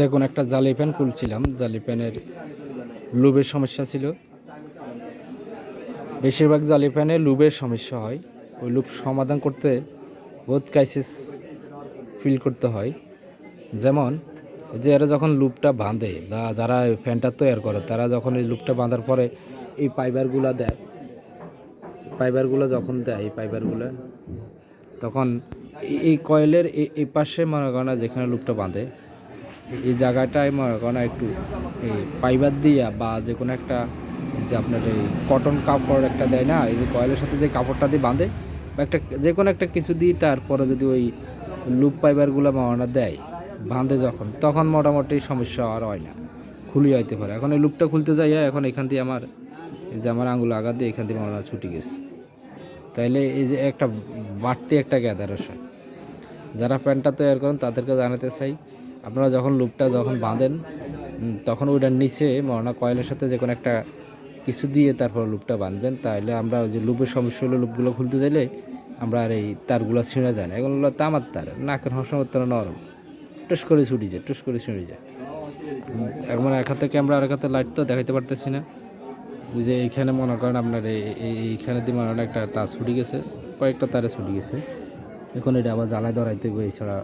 দেখুন, একটা জালি ফ্যান খুলছিলাম। জালি ফ্যানের লুবের সমস্যা ছিল। বেশিরভাগ জালি ফ্যানে লুবের সমস্যা হয়। ওই লুপ সমাধান করতে বহুত ক্রাইসিস ফিল করতে হয়। যেমন এই যে এরা যখন লুপটা বাঁধে বা যারা এই ফ্যানটা তৈরি করে, তারা যখন এই লুপটা বাঁধার পরে এই পাইবারগুলো দেয়, পাইবারগুলো যখন দেয় এই পাইবারগুলো, তখন এই কয়েলের এই পাশে মনে করেন না, যেখানে লুপটা বাঁধে এই জায়গাটায় মনে করেন একটু এই পাইবার দিয়া বা যে কোনো একটা, যে আপনার এই কটন কাপড় একটা দেয় না, এই যে কয়েলের সাথে যে কাপড়টা দিয়ে বাঁধে বা একটা যে কোনো একটা কিছু দিয়ে, তারপরে যদি ওই লুপ পাইবারগুলো মাওয়ানা দেয় বাঁধে যখন, তখন মোটামুটি সমস্যা আর হয় না, খুলি হইতে পারে। এখন এই লুপটা খুলতে যাইয়া এখন এখান দিয়ে আমার এই যে আমার আঙুল আঘাত দিয়ে এখান দিয়ে মাওয়ানা ছুটি গেছে। তাইলে এই যে একটা বাড়তি একটা গ্যাদারেশন, যারা প্যান্টটা তৈরি করেন তাদেরকে জানাতে চাই, আপনারা যখন লুপটা যখন বাঁধেন তখন ওইটার নিচে মরনা কয়েলের সাথে যে কোনো একটা কিছু দিয়ে তারপর লুপটা বাঁধবেন। তাহলে আমরা ওই যে লুপের সমস্যা হলে লুপগুলো খুলতে চাইলে আমরা আর এই তারগুলো ছিঁড়ে যায় না। এগুলো তামার তার, নাকের হসমের তারা নরম, টুস করে ছুটি যায়, টুস করে ছিঁড়ে যায়। এখন এক হাতে ক্যামেরা আর এক হাতে লাইট তো দেখাইতে পারতেছি না। যে এইখানে মনে করেন আপনার এইখানে দিয়ে মনে করেন একটা তার ছুটি গেছে, কয়েকটা তারে ছুটি গেছে। এখন এটা আবার জ্বালায় ধরাইতে হবে, এছাড়া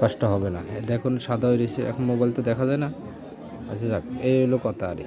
কষ্ট হবে না। দেখুন সাদা হয়ে রয়েছে, এখন মোবাইল তো দেখা যায় না। আচ্ছা যাক, এই হলো কথা আর